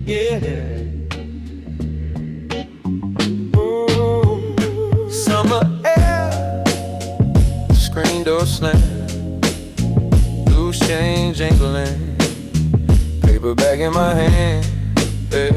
Yeah. Summer air, screen door slam, loose change jingling, paper bag in my hand. Yeah.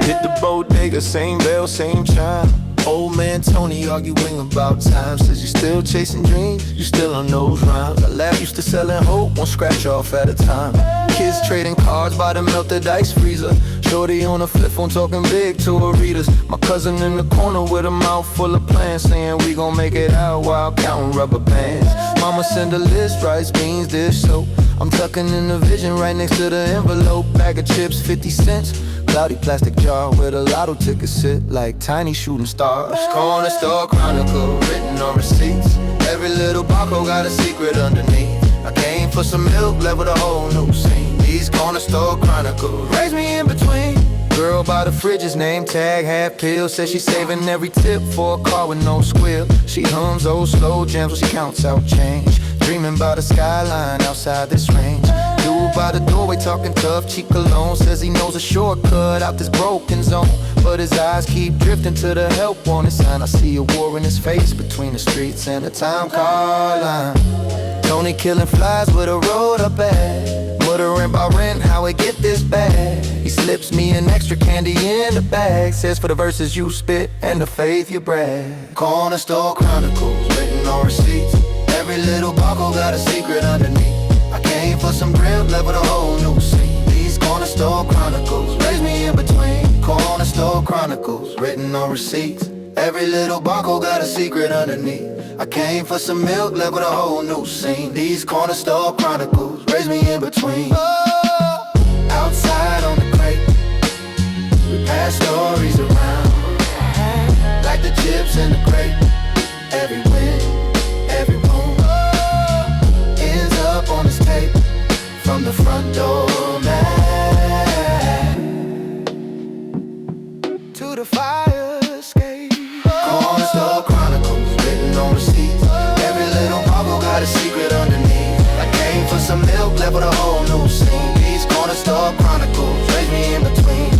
Hit the bodega, same bell, same chime. Old man Tony arguing about time. Says you still chasing dreams, you still on those rhymes. I laugh, used to selling hope, one scratch off at a time. Kids trading cards by the melted ice freezer. Shorty on a flip phone talking big to her readers. My cousin in the corner with a mouth full of plans, saying we gon' make it out while counting rubber bands. Mama send a list, rice, beans, dish soap. I'm tucking in the vision right next to the envelope. Bag of chips, 50 cents. Cloudy plastic jar where the lotto tickets sit like tiny shooting stars. Corner store chronicle written on receipts. Every little barcode got a secret underneath. I came for some milk, left with a whole new scene. These corner store chronicles raise me in between. Girl by the fridge's name tag, half pill. Says she's saving every tip for a car with no squeal. She hums old slow jams when she counts out change. Dreaming about a skyline outside this range. Dude by the doorway talking tough, cheek cologne. Says he knows a shortcut out this broken zone, but his eyes keep drifting to the help wanted sign. I see a war in his face between the streets and the time card line. Tony killing flies with a rolled up bag, muttering about rent, how it get this bad. He slips me an extra candy in the bag. Says for the verses you spit and the faith you brag. Corner store chronicles written on receipts. Every little barcode got a secret underneath. I came for some grip, left with a whole new scene. These corner store chronicles raise me in between. Corner store chronicles written on receipts. Every little barcode got a secret underneath. I came for some milk, left with a whole new scene. These corner store chronicles raise me in between. Oh, outside on the crate, we pass stories around like the chips in the crate. Every win, every wound ends up on this tape from the front door man to the fire escape. Corner store chronicles written on receipts. Every little bubble got a secret underneath. I came for some milk, left with a whole new scene. These corner store chronicles raise me in between.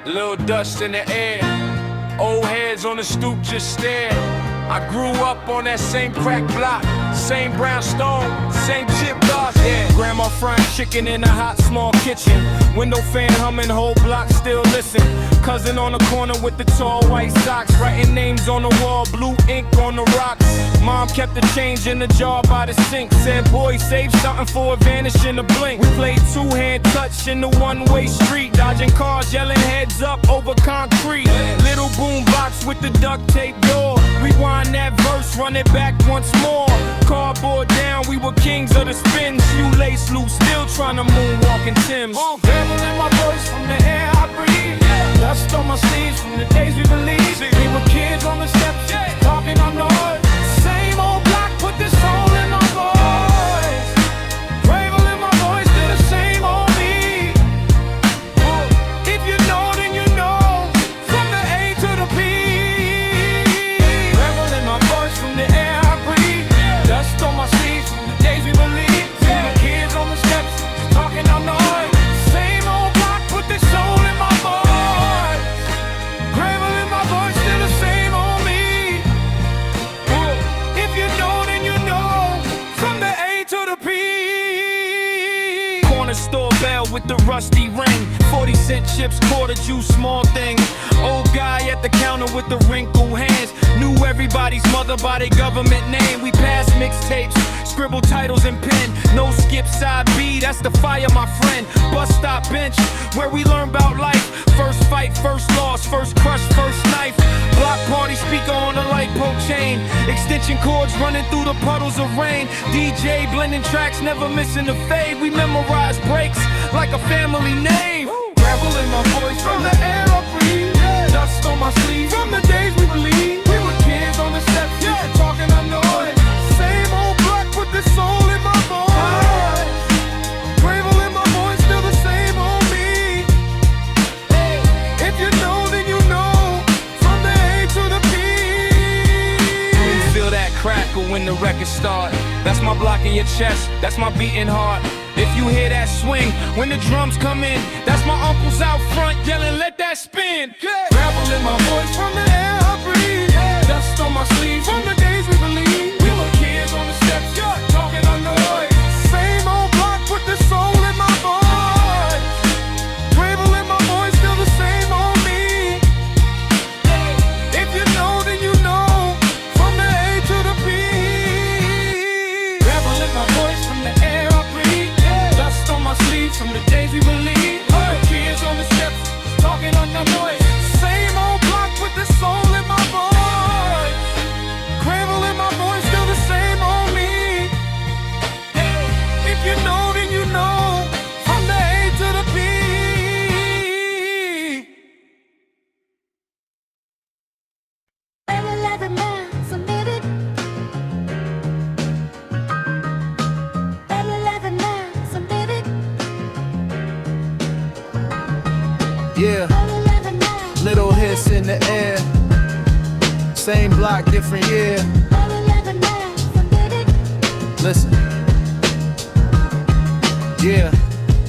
Little dust in the air, old heads on the stoop just stare. I grew up on that same crack block, same brownstone, same chip block, yeah. Grandma frying chicken in a hot small kitchen, window fan humming, whole block still listen. Cousin on the corner with the tall white socks, writing names on the wall, blue ink on the rocks. Mom kept the change in the jar by the sink, said boy save something for a vanish in a blink. We played two-hand touch in the one-way street, dodging cars, yelling heads up over concrete. Little boom box with the duct tape door, rewind that verse, run it back once more. Cardboard down, we were kings of the spin. Shoelace loose, still trying to moonwalk in Tim's. Gambling my voice from the air I breathe. Dust on my sleeves from the days we believed. We were kids on the steps, talking on noise. Same old block, put the soul in our voice. Gravel in my voice, they're the same old me. If you know, then you know. From the A to the P. Gravel in my voice from the air I breathe. Dust on my sleeves from the days we believed. We were kids on the steps, talking on noise. Same old block, put the soul in my voice. Gravel in my voice, still the same old me. If you know, then you know. From the A to the P. Corner store bell with the rusty ring, 40-cent chips, quarter juice, small thing. Old guy at the counter with the wrinkled hands, knew everybody's mother by their government name. We passed mixtapes, scribble titles and pen. No skip side B, that's the fire, my friend. Bus stop bench, where we learn about life. First fight, first loss, first crush, first knife. Block party speaker on the light pole chain. Extension cords running through the puddles of rain. DJ blending tracks, never missing a fade. We memorize breaks like a family name. Gravel in my voice from the air I breathe. Dust on my sleeves from the days we believed. We were kids on the steps, talking on noise. Same old block, put the soul in my voice. your chest, that's my beating heart. If you hear that swing, when the drums come in, that's my uncles out front yelling, let that spin. Gravel in my voice from the air I breathe. Dust on my sleeves from the days we believed. We were kids on the steps, talking under noise. Same old block with the soul in my voice. Gravel in my voice, still the same on me. If you know, then you know. From the A to the B. Gravel in my voice from the air I breathe. Dust on my sleeves from the days we believed. Kids on the steps, talking under noise. Same old block with the soul in my voice. Gravel in my voice, still the same on me. If you know, then you know. From the A to the B. Every leather man submitted. Every leather man submitted. Yeah, Every leather man. little hits in the air. Same block, different year. Every leather man submitted. Listen. Yeah,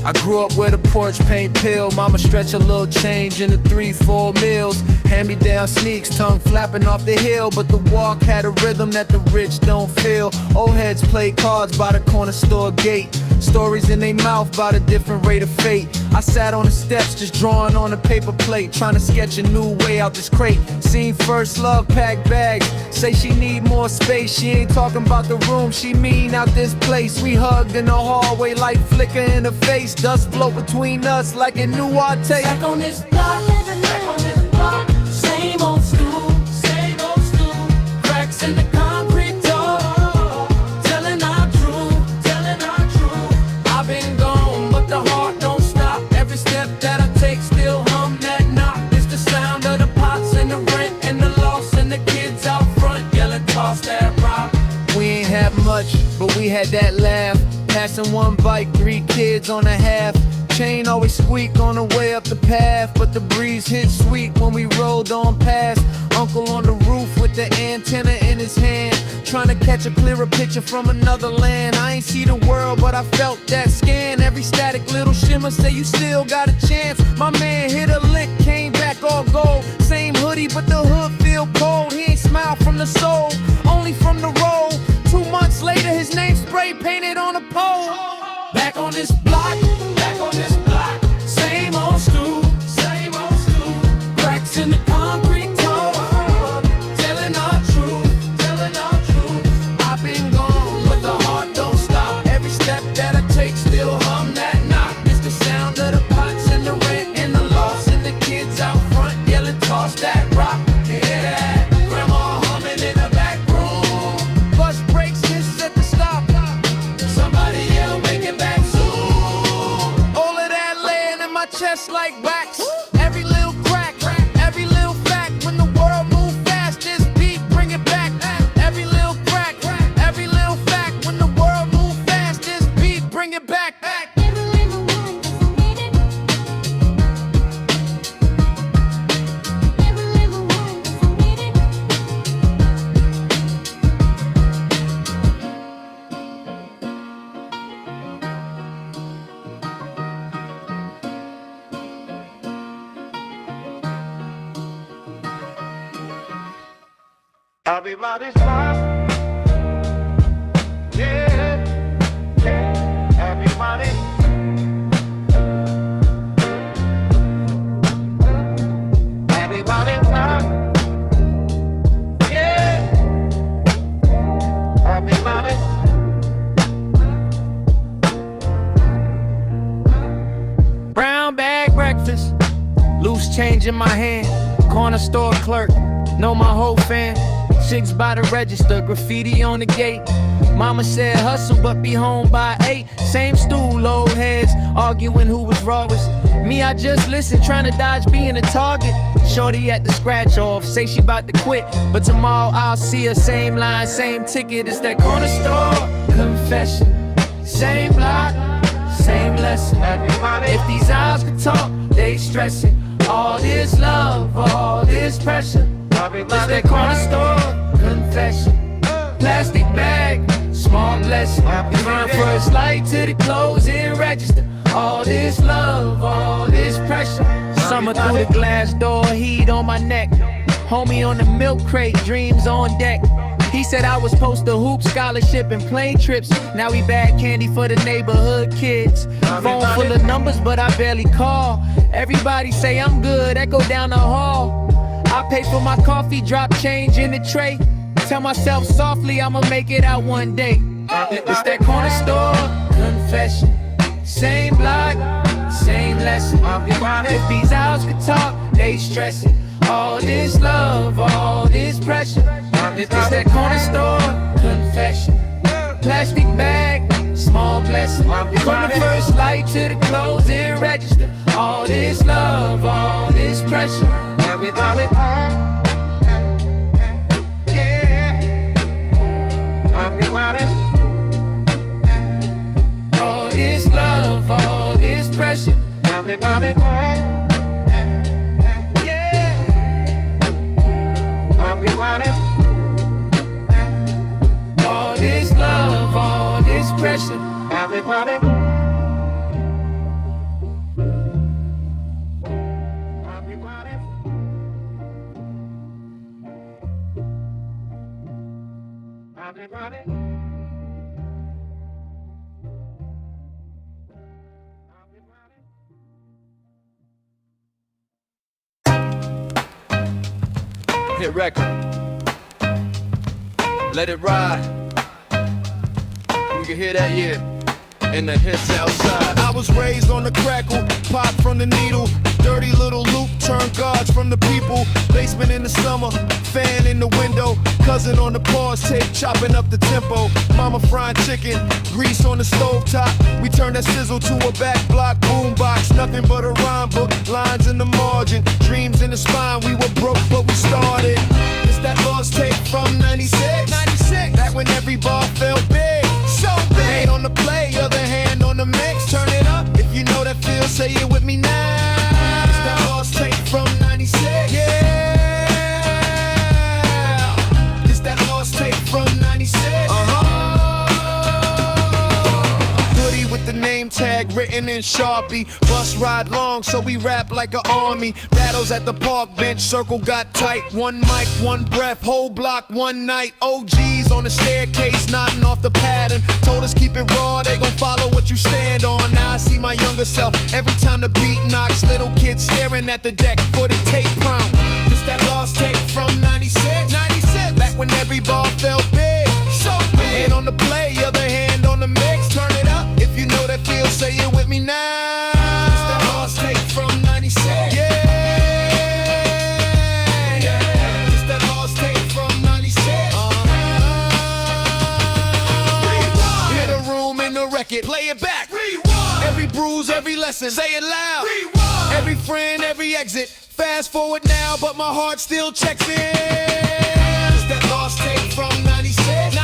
I grew up with a porch paint pill. Mama stretch a little change in the 3-4 meals. Hand-me-down sneaks, tongue flapping off the hill. But the walk had a rhythm that the rich don't feel. Old heads play cards by the corner store gate. Stories in their mouth about a different rate of fate. I sat on the steps just drawing on a paper plate, trying to sketch a new way out this crate. Seen first love pack bags, say she need more space. She ain't talking about the room, she mean out this place. We hugged in the hallway, light flicker in her face. Dust float between us like it knew our taste. Back on this block, back on this block. Same old stool, same old stool. Cracks in the concrete door, telling our truth, telling our truth. I've been gone, but the heart don't stop. Every step that I take still hum that knock. It's the sound of the pots and the rent and the loss and the kids out front yelling, toss that rock. We ain't have much, but we had that laugh. Passing one bike, 3 kids on a half. Chain always squeak on the way up the path, but the breeze hit sweet when we rolled on past. Uncle on the roof with the antenna in his hand, trying to catch a clearer picture from another land. I ain't see the world, but I felt that scan. Every static little shimmer say you still got a chance. My man hit a lick, came back all gold. Same hoodie, but the hood feel cold. He ain't smile from the soul, only from the road. 2 months later, his name spray painted on a pole. Back on this block, back on this block. Same old stool, same old stool. Cracks in the concrete door, telling our truth, telling our truth. I've been gone, but the heart don't stop. Every step that I take still hum that knock. It's the sound of the pots and the rent and the loss and the kids out front yelling, toss that rock. Hear that? Grandma humming in the back room. Bus breaks, hisses at the stop. Somebody yell, make it back soon. All of that laying in my chest like wax. Every little crack, every little fact. When the world move fast, this beat bring it back. Every little crack, every little fact. When the world move fast, this beat bring it back. Every leather man submitted. Every leather man submitted. Everybody's fine. Yeah, yeah. Everybody. Everybody's fine. Yeah. Everybody. Brown bag breakfast, loose change in my hand. Corner store clerk, know my whole fam. Chicks by the register, graffiti on the gate. Mama said hustle but be home by 8. Same stool, old heads arguing who was rawest. Me, I just listen, trying to dodge being a target. Shorty at the scratch off, say she about to quit, but tomorrow I'll see her. Same line, same ticket. It's that corner store confession. Same block, same lesson. If these eyes could talk, they stressing. All this love, all this pressure. It's that corner store confession. Plastic bag, small blessing. It's my first light to the closing register. All this love, all this pressure. Summer through the glass door, heat on my neck. Homie on the milk crate, dreams on deck. He said I was supposed to hoop, scholarship and plane trips. Now we bag candy for the neighborhood kids. Phone full of numbers, but I barely call. Everybody say I'm good, echo down the hall. I pay for my coffee, drop change in the tray. Tell myself softly I'ma make it out one day. It's that corner store confession. Same block, same lesson. If these owls could talk, they stressing. All this love, all this pressure. It's that corner store confession. Plastic bag, small blessing. From the first light to the closing register. All this love, all this pressure. All this love, all this pressure. All this love, all this pressure. Hit record. Let it ride. We can hear that, yeah. In the hits outside. I was raised on the crackle, pop from the needle. Dirty little loop, turn guards from the people. Basement in the summer, fan in the window. Cousin on the pause tape, chopping up the tempo. Mama frying chicken, grease on the stove top. We turned that sizzle to a back block boombox. Nothing but a rhyme book, lines in the margin. Dreams in the spine, we were broke but we started. It's that lost tape from 96. Back when every bar felt big, so big. Hand on the play, other hand on the mix. Turn it up, if you know that feel, say it with me now. It's that lost tape from 96. Yeah. It's that lost tape from 96. Hoodie with the name tag written in Sharpie. Bus ride long, so we rap like an army. Battles at the park bench, circle got tight. One mic, one breath, whole block, one night. OGs on the staircase, nodding off the pattern. Told us keep it raw, they gon' follow what you stand on. Now I see my younger self, every time the beat knocks. Little kids staring at the deck for the tape prompt. It's that lost tape from 96. Back when every bar felt big, so big. Hand on the play, other hand on the mix. Turn it up, if you know that feel, say it with me now. It's that lost tape from 96. Yeah. It's that lost tape from 96. Hit a room in the record, play it back. Rewind. Every bruise, every lesson, say it loud. Rewind. Every friend, every exit. Fast forward now, but my heart still checks in. It's that lost tape from 96.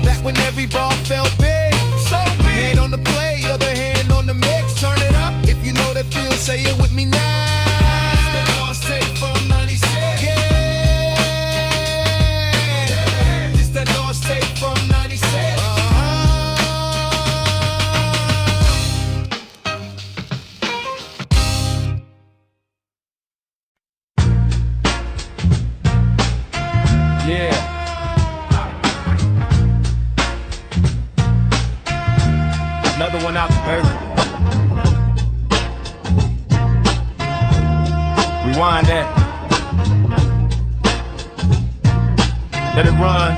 Back when every bar felt big, so big. Hand on the play, other hand on the mix. Turn it up, if you know that feel, say it with me now. It's that lost tape from 96. Yeah. It's that lost tape from 96. Yeah. Another one out the earth. Rewind that. Let it run.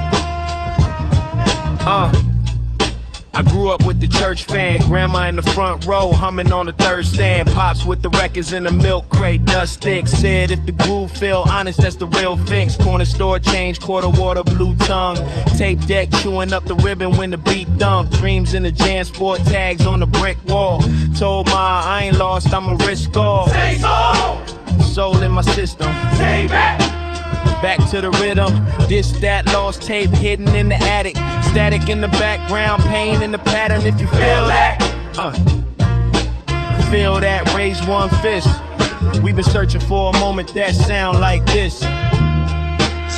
I grew up with the church fan, grandma in the front row, humming on the third stand. Pops with the records in the milk crate, dust stick. Said if the groove feel honest, that's the real fix. Corner store change, quarter water, blue tongue. Tape deck, chewing up the ribbon when the beat thump. Dreams in the jam sport, tags on the brick wall. Told ma I ain't lost, I'ma risk all. Say so! Soul in my system. Say back! Back to the rhythm, this, that, lost tape hidden in the attic. Static in the background, pain in the pattern. If you feel that, feel that, raise one fist. We've been searching for a moment that sound like this.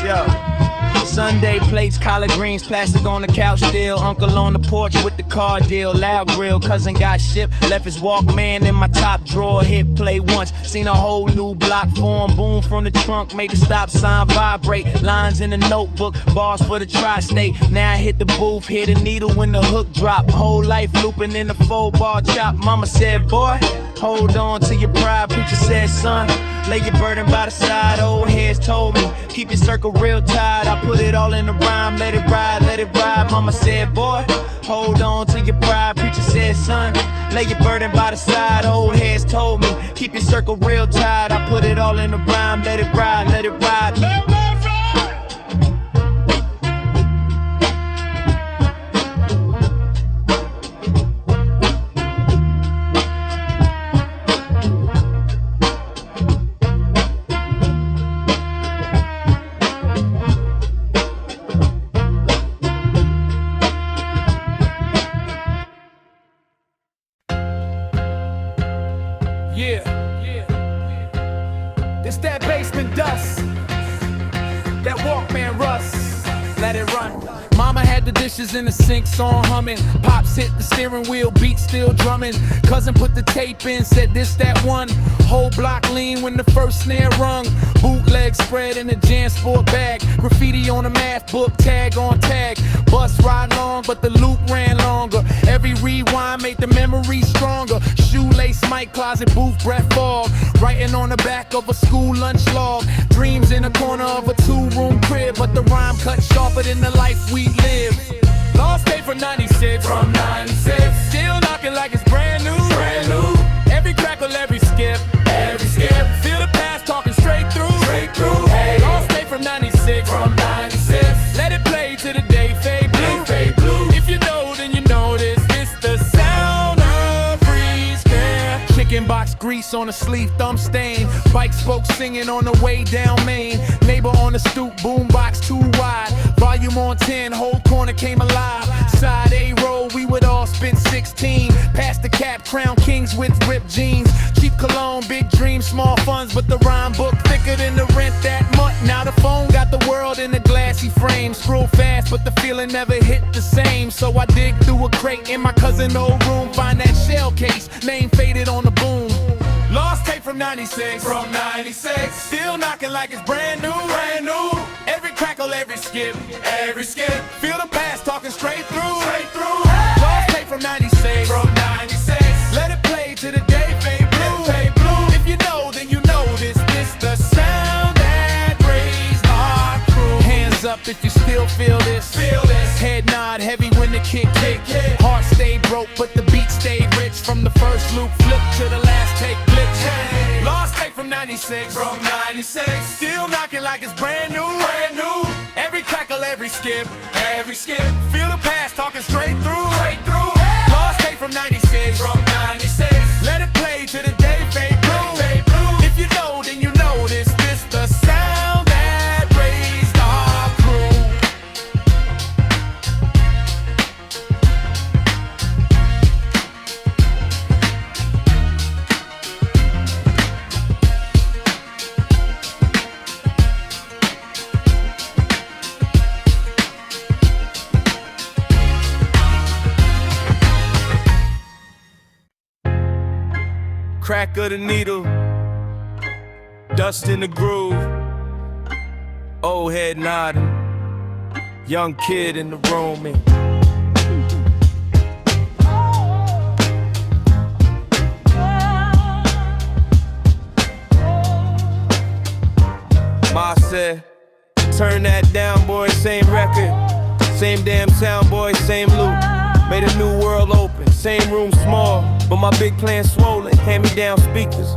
Yo, Sunday plates, collard greens, plastic on the couch still. Uncle on the porch with the car deal, loud grill. Cousin got shipped, left his Walkman in my top drawer. Hit play once, seen a whole new block form. Boom from the trunk, make the stop sign vibrate. Lines in the notebook, bars for the tri-state. Now I hit the booth, hit a needle when the hook drop. Whole life looping in the 4-bar chop. Mama said, boy, hold on to your pride. Preacher said, son, lay your burden by the side. Old heads told me, keep your circle real tight. I put it all in the rhyme, let it ride, let it ride. Mama said, boy, hold on to your pride. Preacher said, son, lay your burden by the side. Old heads told me, keep your circle real tight. I put it all in the rhyme, let it ride, let it ride. It's that basement dust, that Walkman rust. Let it run. Mama had the dishes in the sink, song humming. Pops hit the steering wheel, beat still drumming. Cousin put the tape in, said this, that one. Whole block lean when the first snare rung. Bootleg spread in a Jan Sport bag. Graffiti on the math book, tag on tag. Bus ride long, but the loop ran longer. Every rewind made the memory stronger. Shoelace, mic closet, booth, breath fog. Writing on the back of a school lunch log. Dreams in the corner of a 2-room crib, but the rhyme cut sharper than the life we live. Lost day from 96, from 96. Still knocking like it's brand new, brand new. Every crackle, every skip, every skip. Feel the past talking straight through, straight through. Hey, lost day from 96, from 96. Let it play to the day fade blue, fade blue. If you know, then you know this. It's the sound of freeze care. Chicken box grease on the sleeve, thumb stain. Bike spokes singing on the way down Main. Neighbor on the stoop, boombox too wide. Volume on 10, whole corner came alive. Side A roll, we would all spit 16. Past the cap, crown kings with ripped jeans. Cheap cologne, big dreams, small funds, but the rhyme book thicker than the rent that month. Now the phone got the world in a glassy frame. Scroll fast, but the feeling never hit the same. So I dig through a crate in my cousin's old room, find that shell case, name faded on the boom. Lost tape from 96, from 96. Still knocking like it's brand new, brand new. Every crackle, every skip, every skip. Feel the past talking straight through, straight through. Lost tape from 96, from 96. Let it play to the day fade blue, fade blue. If you know, then you know this. This the sound that raised our crew. Hands up if you still feel this. Feel this. Head nod heavy when the kick. Heart stayed broke, but the beat stayed rich. From the first loop, flip to the last take, glitch. Hey. Lost take from 96, from 96. Still knocking like it's brand new, brand new. Every crackle, every skip, every skip. Feel the past talking straight through, straight through. Lost take from 96, from 96. Let it play to the day fade blue, fade blue. If you know, then you know this. This the sound that raised our crew. Crack of the needle, dust in the groove, old head nodding, young kid in the room. And Ma said, turn that down, boy, same record, same damn sound, boy, same loop. Made a new world open, same room small, but my big plan swollen. Hand me down speakers,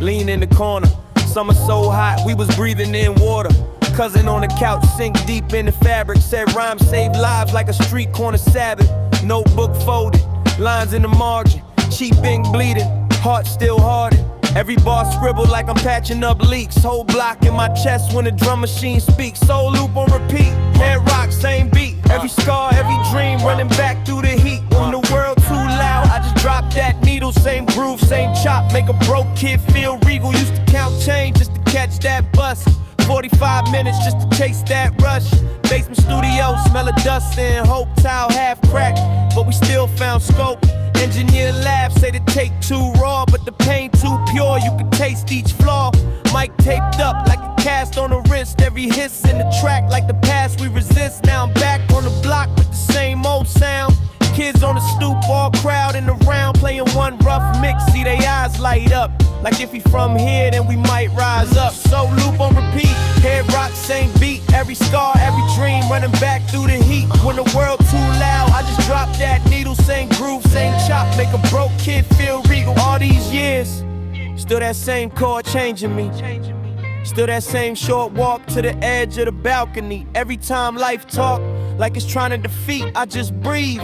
lean in the corner. Summer so hot, we was breathing in water. Cousin on the couch, sink deep in the fabric. Said rhymes save lives like a street corner Sabbath. Notebook folded, lines in the margin. Cheap ink bleeding, heart still hardened. Every bar scribbled like I'm patching up leaks. Whole block in my chest when the drum machine speaks. Soul loop on repeat, head rock, same beat. Every scar, every dream running back through the heat. When the world too loud, I just drop that needle. Same groove, same chop, make a broke kid feel regal. Used to count change just to catch that bus. 45 5 minutes just to chase that rush. Basement studio, smell of dust and hope towel half cracked, but we still found scope. Engineer lab say the take too raw, but the pain too pure, you can taste each flaw. Mic taped up like a cast on the wrist, every hiss in the track like the past we resist. Now I'm back on the block with the same old sound. Kids on the stoop, all crowding around, playing one rough mix, see they eyes light up. Like if we from here, then we might rise up. So loop on repeat, head rock, same beat. Every scar, every dream, running back through the heat. When the world too loud, I just drop that needle. Same groove, same chop, make a broke kid feel regal. All these years, still that same chord changing me. Still that same short walk to the edge of the balcony. Every time life talk, like it's trying to defeat, I just breathe.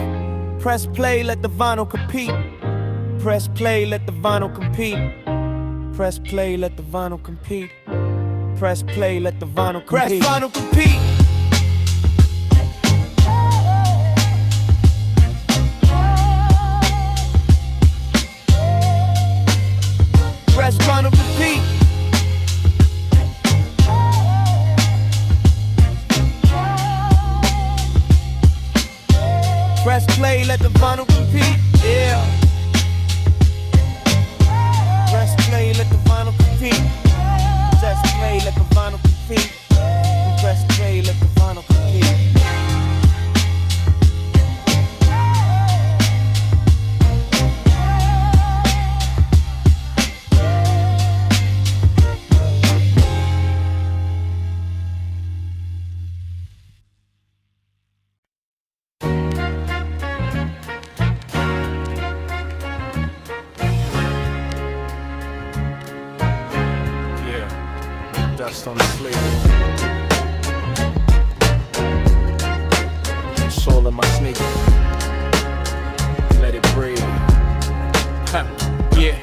Press play, let the vinyl compete. Press play, let the vinyl compete. Press play, let the vinyl compete. Press play, let the vinyl compete. Press vinyl compete. Press vinyl compete. Press play, let the vinyl compete. Yeah. Press play, let the vinyl compete. Press play, let the vinyl compete. Press play, let the vinyl compete. Dust on the sleeve. Soul in my sneaker. Let it breathe. Ha, yeah.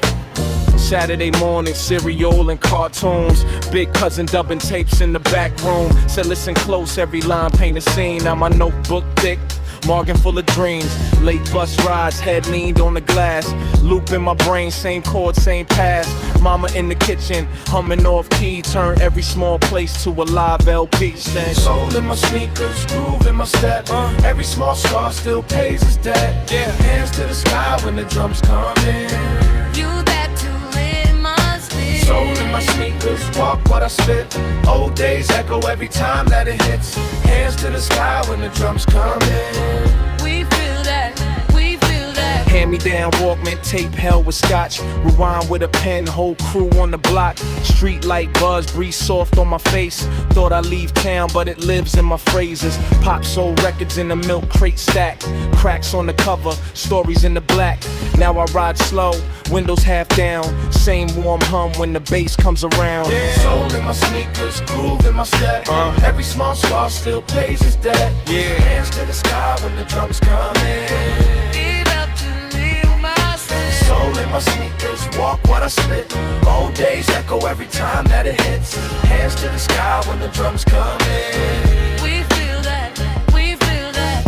Saturday morning, cereal and cartoons. Big cousin dubbing tapes in the back room. Said listen close, every line paint a scene. Now my notebook thick, margin full of dreams. Late bus rides, head leaned on the glass. Loop in my brain, same chord, same pass. Mama in the kitchen, humming off key. Turn every small place to a live LP. Saying soul in my sneakers, groove in my step. Every small scar still pays its debt. Yeah, hands to the sky when the drums come in. You that to in my spirit. Soul in my sneakers, walk what I spit. Old days echo every time that it hits. Hands to the sky when the drums come in. We feel that, we feel that. Hand me down Walkman tape, held with scotch. Rewind with a pen, whole crew on the block. Street light buzz, breeze soft on my face. Thought I'd leave town, but it lives in my phrases. Pop soul records in the milk crate stack. Cracks on the cover, stories in the black. Now I ride slow, windows half down. Same warm hum when the bass comes around. Yeah. Soul in my sneakers, groove in my step. Every small scar still pays its debt. Yeah. Hands to the sky when the drums come in. It up to live my spirit. Soul in my sneakers, walk what I spit. Old days echo every time that it hits. Hands to the sky when the drums come in. We feel that, we feel that.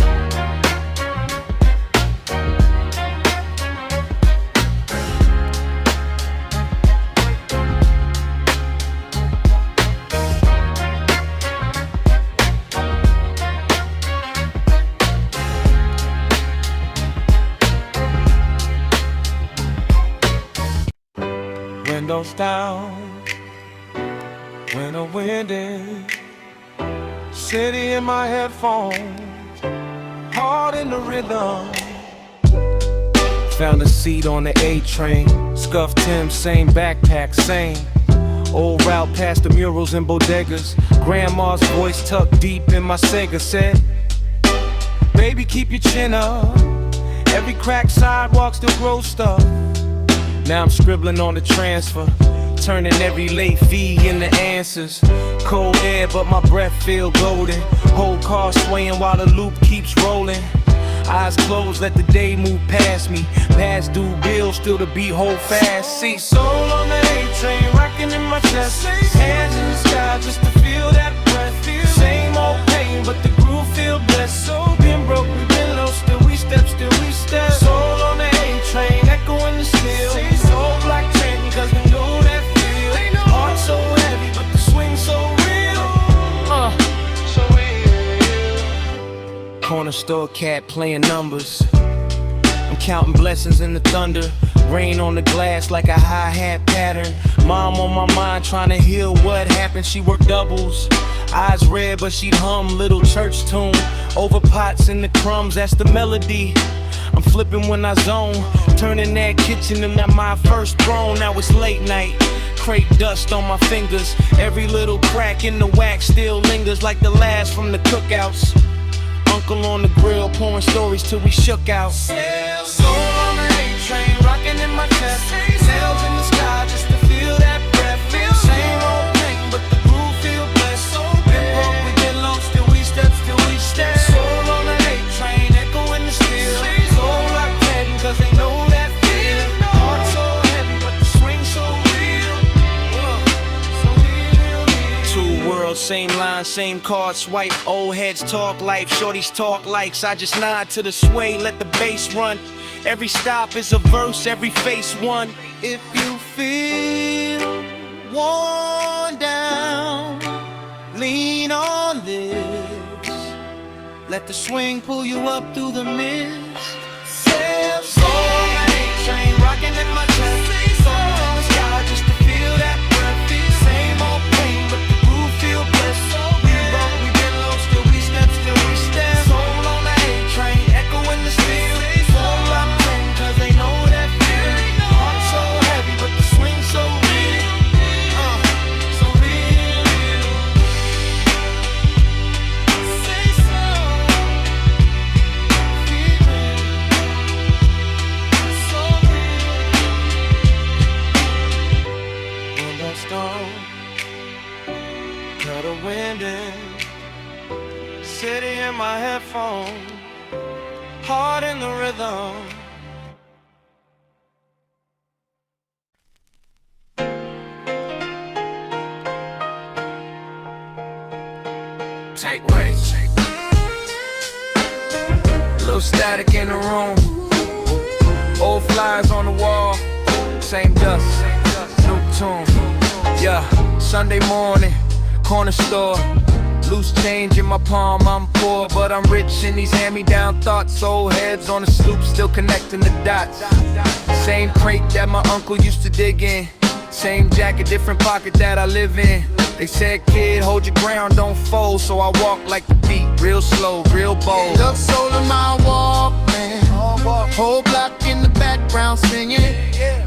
Windows down, when the wind in. City in my headphones, heart in the rhythm. Found a seat on the A train, scuffed Tim, same backpack, same. Old route past the murals and bodegas. Grandma's voice tucked deep in my Sega said, baby, keep your chin up. Every cracked sidewalk still grows stuff. Now I'm scribbling on the transfer, turning every late fee into answers. Cold air, but my breath feel golden. Whole car swaying while the loop keeps rolling. Eyes closed, let the day move past me. Past due bills, still the beat hold fast. See, soul on the A-train, rocking in my chest. Hands in the sky just to feel that breath. Same old pain, but the groove feel blessed. So been broke, we been low, still we step, still we step. Soul on the A-train, echo in the steel. Soul black trend, cause we know that feel. Heart so heavy, but the swing so real. store cat playing numbers. I'm counting blessings in the thunder. Rain on the glass like a hi-hat pattern. Mom on my mind trying to heal what happened. She worked doubles, eyes red but she'd hum little church tune. Over pots and the crumbs, that's the melody. I'm flipping when I zone, turning that kitchen into my first throne. Now it's late night, crepe dust on my fingers. Every little crack in the wax still lingers like the last from the cookouts. Uncle on the grill pouring stories till we shook out. Soul on the A train, rocking in my chest. Sails in the sky just to feel that breath. Same old pain, but the groove feel blessed. Been broke, we get lost, till we step, till we step. Soul on the A train, echo in the steel. Soul rock heading, cause they know that feel. Heart so heavy, but the swing so real. So real. Two worlds, same line, same card swipe. Old heads talk life, shorties talk likes. I just nod to the sway, let the bass run. Every stop is a verse, every face one. If you feel worn down, lean on this. Let the swing pull you up through the mist. Sail soul, A train rocking in my chest. Soul in the sky just to feel that breath. Same old pain, but the groove feel blessed. We broke, we get low, still we step, still we step. Soul on the A train, echo in the steel. Soul locked in, cause they know that feel. Heart so heavy, but the swing so real. So real. Say so. So real. When that storm cut a wind in, city in my headphone, heart in the rhythm. Take waves. Little static in the room. Old flyers on the wall. Same dust, new tune. Yeah, Sunday morning, corner store. Loose change in my palm, I'm poor, but I'm rich in these hand-me-down thoughts. Old heads on the stoop, still connecting the dots. Same crate that my uncle used to dig in. Same jacket, different pocket that I live in. They said, kid, hold your ground, don't fold. So I walk like the beat, real slow, real bold. Look soul in my Walkman, whole block in the background singing.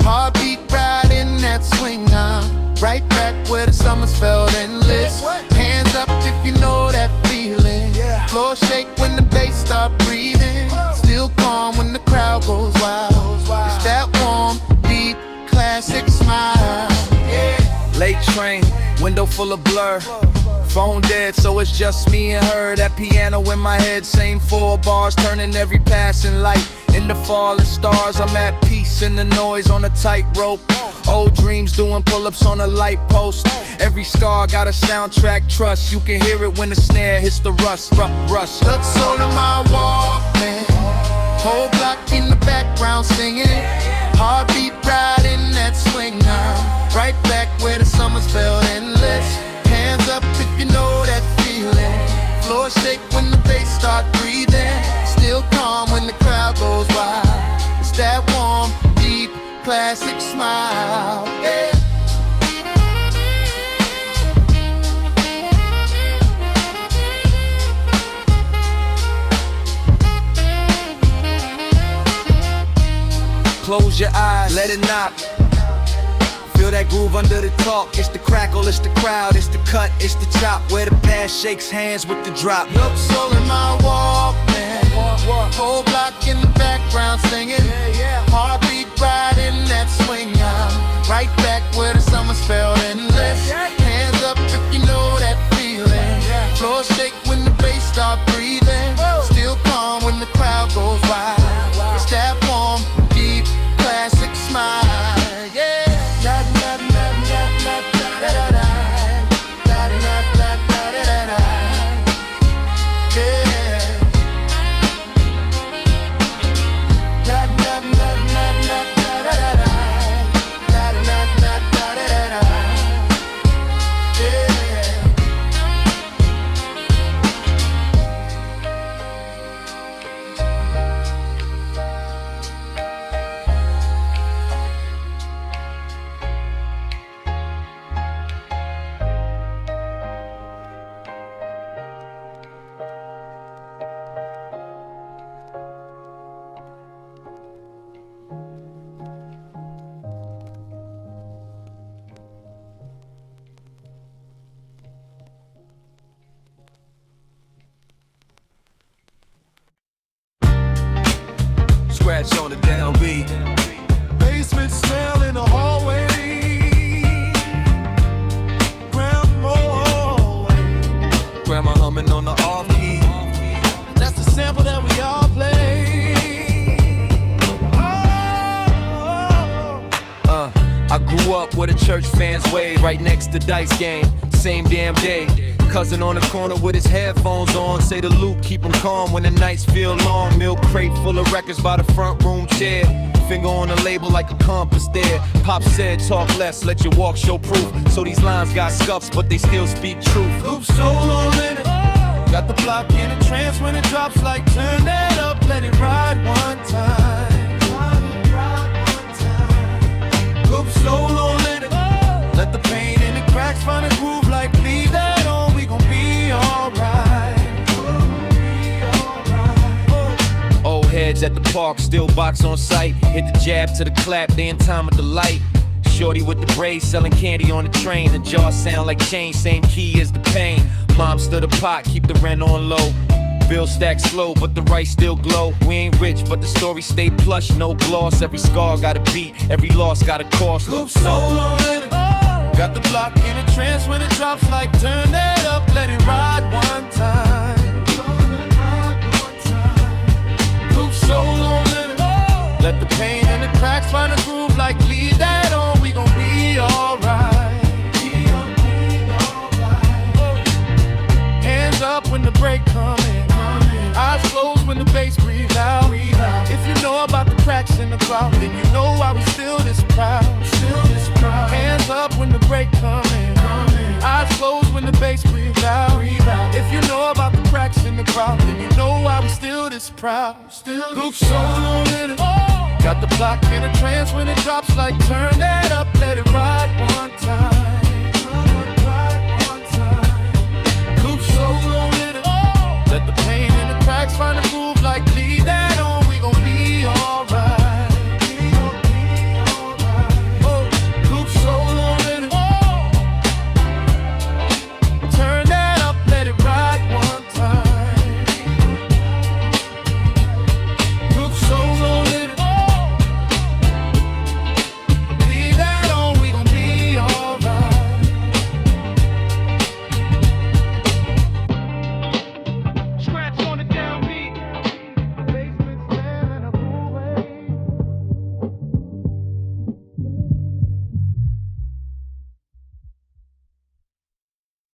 Heartbeat riding that swing now. Right back where the summers felt endless. Hands up if you know that feeling. Floor shake when the bass start breathing. Still calm when the crowd goes wild. It's that warm, deep, classic smile. Late train, window full of blur. Phone dead, so it's just me and her. That piano in my head, same 4 bars, turning every passing light into falling stars. I'm at peace in the noise on a tightrope. Old dreams doing pull-ups on a light post. Every scar got a soundtrack, trust. You can hear it when the snare hits the rust. Rush. Look soul in my Walkman, whole block in the background singing. Heartbeat riding that swing now. Right back where the summers felt endless. Hands up if you know that feeling. Floor shake when the bass start breathing. Still calm when the crowd goes wild. It's that warm, deep, classic smile. Yeah. Close your eyes, let it knock. Feel that groove under the talk. It's the crackle, it's the crowd, it's the cut, it's the chop. Where the past shakes hands with the drop. Look soul in my Walkman, whole block in the background singing. Heartbeat riding that swing out. Right back where the summers felt endless. Hands up if you know that feeling. Floor shake when the bass start breathing. Still calm when the crowd goes wild. It's that warm, deep, classic smile. Yeah. Grew up where the church fans wave, right next to Dice game, same damn day. Cousin on the corner with his headphones on, say the loop keep him calm when the nights feel long. Milk crate full of records by the front room chair, finger on the label like a compass there. Pop said talk less, let your walk show proof. So these lines got scuffs but they still speak truth. Loop solo in it. Got the block in a trance when it drops, like turn that up, let it ride one time. Loop solo in it. Let the pain in the cracks find a groove, like leave that on, we gon' be alright. Old heads at the park, still box on sight. Hit the jab to the clap, they in time of delight. Shorty with the braids, selling candy on the train. The jaw sound like change, same key as the pain. Mom stir the pot, keep the rent on low. Bill stack slow, but the rice still glow. We ain't rich, but the story stay plush, no gloss. Every scar got a beat, every loss got a cost. Loop solo in it. Got the block in a trance when it drops, like turn that up, let it ride one time. Loop solo in it. Let the pain in the cracks find a groove, like leave that on, we gon' be alright. Hands up when the break come in. Eyes closed when the bass breathe out. If you know about the cracks in the crowd, then you know why we still this proud. Hands up when the break come in. Eyes closed when the bass breathe out. If you know about the cracks in the crowd, then you know why we still this proud. Loop solo in it. Got the block in a trance when it drops, like turn that up, let it ride one time. Loop solo in it. Let the pain in the cracks find a groove,